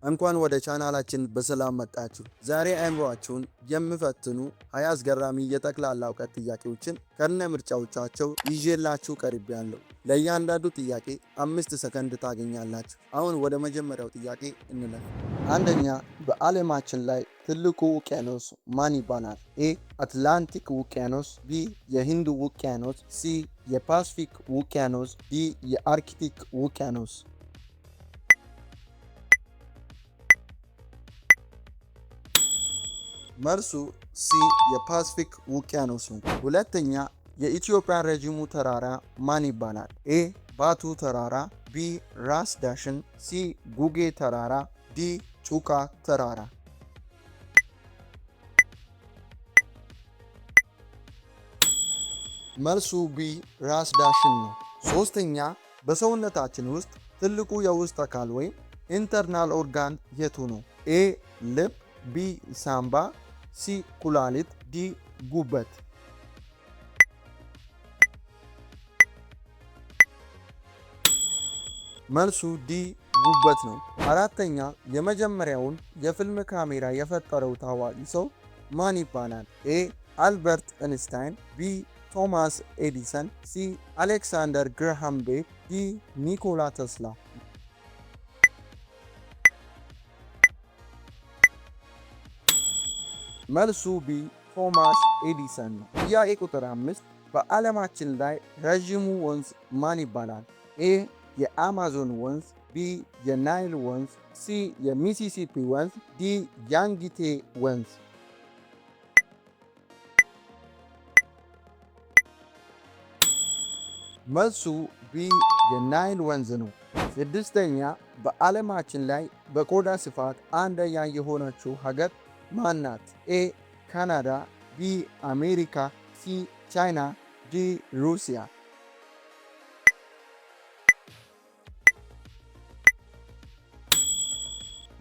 እንኳን ወደ ቻናላችን በሰላም መጣችሁ። ዛሬ አእምሮአችሁን የሚፈትኑ 20 አስገራሚ የጠቅላላ እውቀት ጥያቄዎችን ከነ ምርጫዎቻቸው ይዤላችሁ ቀርቤያለሁ። ለእያንዳንዱ ጥያቄ 5 ሰከንድ ታገኛላችሁ። አሁን ወደ መጀመሪያው ጥያቄ እንለፍ። አንደኛ፣ በዓለማችን ላይ ትልቁ ውቅያኖስ ማን ይባላል? ኤ አትላንቲክ ውቅያኖስ፣ ቢ የሂንድ ውቅያኖስ፣ ሲ የፓሲፊክ ውቅያኖስ፣ ዲ የአርክቲክ ውቅያኖስ። መልሱ ሲ የፓሲፊክ ውቅያኖስ ነው። ሁለተኛ፣ የኢትዮጵያ ረጅሙ ተራራ ማን ይባላል? ኤ ባቱ ተራራ፣ ቢ ራስ ዳሽን፣ ሲ ጉጌ ተራራ፣ ዲ ጩቃ ተራራ። መልሱ ቢ ራስ ዳሽን ነው። ሶስተኛ፣ በሰውነታችን ውስጥ ትልቁ የውስጥ አካል ወይም ኢንተርናል ኦርጋን የቱ ነው? ኤ ልብ፣ ቢ ሳምባ፣ ሲ ኩላሊት፣ ዲ ጉበት። መልሱ ዲ ጉበት ነው። አራተኛ፣ የመጀመሪያውን የፊልም ካሜራ የፈጠረው ታዋቂ ሰው ማን ይባላል? ኤ አልበርት ኢንስታይን፣ ቢ ቶማስ ኤዲሰን፣ ሲ አሌክሳንደር ግርሃም ቤል፣ ዲ ኒኮላ ተስላ። መልሱ ቢ ቶማስ ኤዲሰን ነው። ጥያቄ ቁጥር 5 በዓለማችን ላይ ረዥሙ ወንዝ ማን ይባላል? ኤ የአማዞን ወንዝ፣ ቢ የናይል ወንዝ፣ ሲ የሚሲሲፒ ወንዝ፣ ዲ ያንጊቴ ወንዝ። መልሱ ቢ የናይል ወንዝ ነው። ስድስተኛ፣ በዓለማችን ላይ በቆዳ ስፋት አንደኛ የሆነችው ሀገር ማናት? ኤ ካናዳ፣ ቢ አሜሪካ፣ ሲ ቻይና፣ ዲ ሩሲያ።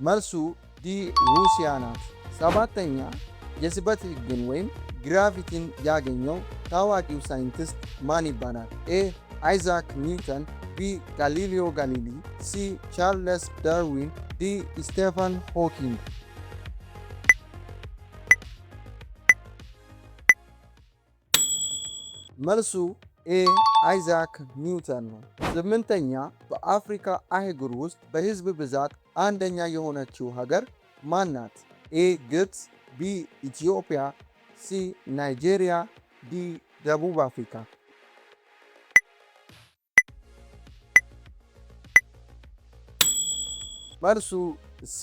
መልሱ ዲ ሩሲያ ናት። ሰባተኛ፣ የስበት ሕግን ወይም ግራቪቲን ያገኘው ታዋቂው ሳይንቲስት ማን ይባላል? ኤ አይዛክ ኒውተን፣ ቢ ጋሊሊዮ ጋሊሊ፣ ሲ ቻርለስ ዳርዊን፣ ዲ ስቴፈን ሆኪንግ። መልሱ ኤ አይዛክ ኒውተን ነው። ስምንተኛ፣ በአፍሪካ አህጉር ውስጥ በህዝብ ብዛት አንደኛ የሆነችው ሀገር ማናት? ኤ ግብፅ፣ ቢ ኢትዮጵያ፣ ሲ ናይጄሪያ፣ ዲ ደቡብ አፍሪካ። መልሱ ሲ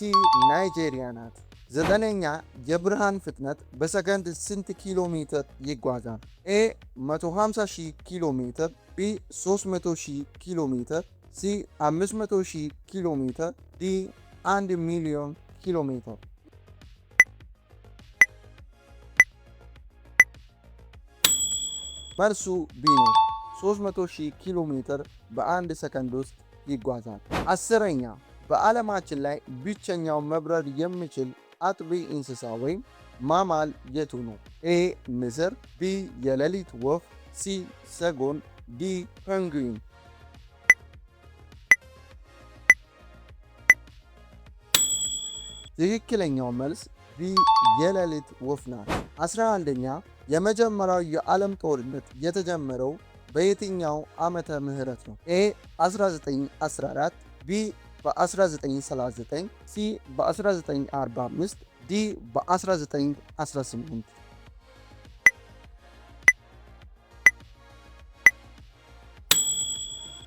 ናይጄሪያ ናት። ዘጠነኛ፣ የብርሃን ፍጥነት በሰከንድ ስንት ኪሎ ሜትር ይጓዛል? ኤ 150,000 ኪሎ ሜትር፣ ቢ 300,000 ኪሎ ሜትር፣ ሲ 500,000 ኪሎ ሜትር፣ ዲ 1 ሚሊዮን ኪሎ ሜትር። መልሱ ቢ ነው። 300,000 ኪሎ ሜትር በአንድ ሰከንድ ውስጥ ይጓዛል። አስረኛ፣ በዓለማችን ላይ ብቸኛው መብረር የሚችል አጥቢ እንስሳ ወይም ማማል የቱ ነው? ኤ ንስር፣ ቢ የሌሊት ወፍ፣ ሲ ሰጎን፣ ዲ ፔንጉዊን። ትክክለኛው መልስ ቢ የሌሊት ወፍ ናት። 11ኛ፣ የመጀመሪያው የዓለም ጦርነት የተጀመረው በየትኛው ዓመተ ምህረት ነው? ኤ 1914፣ ቢ በ1939፣ ሲ በ1945፣ ዲ በ1918።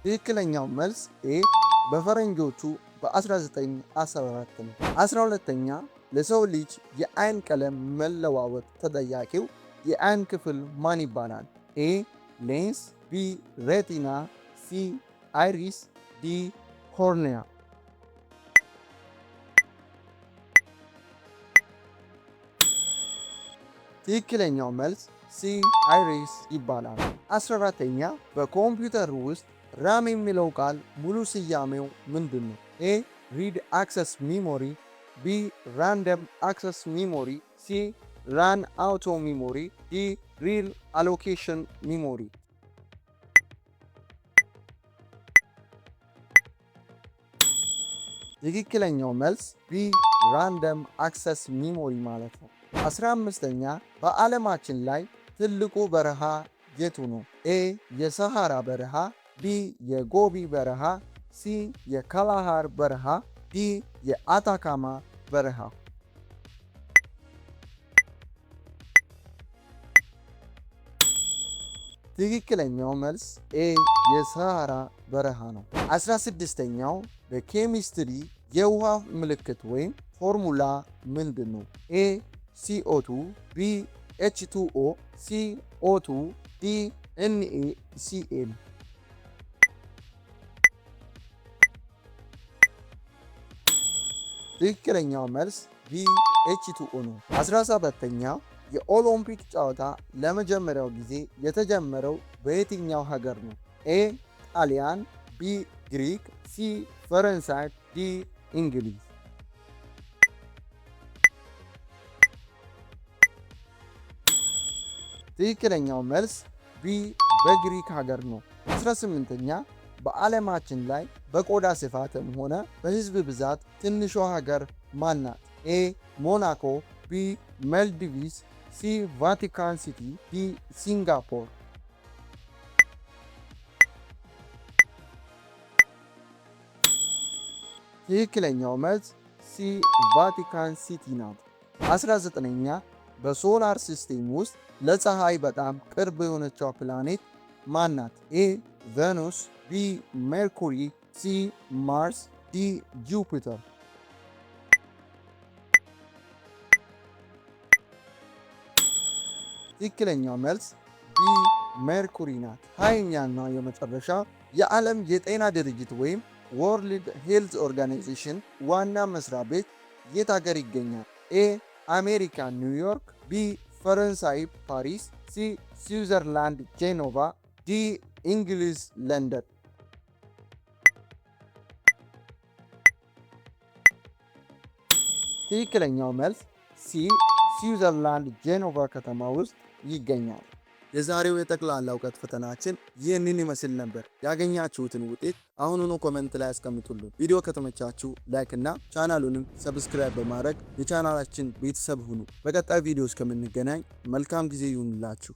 ትክክለኛው መልስ ኤ በፈረንጆቹ በ1914 ነው። 12ኛ፣ ለሰው ልጅ የአይን ቀለም መለዋወጥ ተጠያቂው የአይን ክፍል ማን ይባላል? ኤ ሌንስ፣ ቢ ሬቲና፣ ሲ አይሪስ፣ ዲ ኮርኒያ። ትክክለኛው መልስ ሲ አይሪስ ይባላል። 14ኛ፣ በኮምፒውተር ውስጥ ራም የሚለው ቃል ሙሉ ስያሜው ምንድን ነው? ኤ ሪድ አክሰስ ሚሞሪ፣ ቢ ራንደም አክሰስ ሚሞሪ፣ ሲ ራን አውቶ ሚሞሪ፣ ዲ ሪል አሎኬሽን ሚሞሪ። ትክክለኛው መልስ ቢ ራንደም አክሰስ ሚሞሪ ማለት ነው። 15ኛ በዓለማችን ላይ ትልቁ በረሃ የቱ ነው? ኤ የሰሃራ በረሃ፣ ቢ የጎቢ በረሃ፣ ሲ የካላሃር በረሃ፣ ዲ የአታካማ በረሃ። ትክክለኛው መልስ ኤ የሰሃራ በረሃ ነው። 16ኛው በኬሚስትሪ የውሃ ምልክት ወይም ፎርሙላ ምንድን ነው? ኤ CO2፣ ቢ H2O፣ ሲ O2፣ ዲ NaCl። ትክክለኛው መልስ ቢ H2O ነው። 17ኛው የኦሎምፒክ ጨዋታ ለመጀመሪያው ጊዜ የተጀመረው በየትኛው ሀገር ነው? ኤ ጣሊያን፣ ቢ ግሪክ፣ ሲ ፈረንሳይ፣ ዲ እንግሊዝ። ትክክለኛው መልስ ቢ በግሪክ ሀገር ነው። 18ኛ በዓለማችን ላይ በቆዳ ስፋትም ሆነ በህዝብ ብዛት ትንሿ ሀገር ማናት? ኤ ሞናኮ፣ ቢ ማልዲቭስ፣ ሲ ቫቲካን ሲቲ፣ ዲ ሲንጋፖር። ትክክለኛው መልስ ሲ ቫቲካን ሲቲ ናት። 19ኛ በሶላር ሲስቴም ውስጥ ለፀሐይ በጣም ቅርብ የሆነችው ፕላኔት ማናት? ኤ ቬኑስ፣ ቢ ሜርኩሪ፣ ሲ ማርስ፣ ዲ ጁፒተር። ትክክለኛው መልስ ቢ ሜርኩሪ ናት። 20ኛና የመጨረሻ የዓለም የጤና ድርጅት ወይም ወርልድ ሄልዝ ኦርጋናይዜሽን ዋና መስሪያ ቤት የት ሀገር ይገኛል? ኤ አሜሪካ ኒውዮርክ፣ ቢ ፈረንሳይ ፓሪስ፣ ሲ ስዊዘርላንድ ጄኖቫ፣ ዲ እንግሊዝ ለንደን። ትክክለኛው መልስ ሲ ስዊዘርላንድ ጄኖቫ ከተማ ውስጥ ይገኛል። የዛሬው የጠቅላላ እውቀት ፈተናችን ይህንን ይመስል ነበር። ያገኛችሁትን ውጤት አሁኑኑ ኮሜንት ላይ አስቀምጡልን። ቪዲዮ ከተመቻችሁ ላይክ እና ቻናሉንም ሰብስክራይብ በማድረግ የቻናላችን ቤተሰብ ሁኑ። በቀጣይ ቪዲዮ እስከምንገናኝ መልካም ጊዜ ይሁንላችሁ።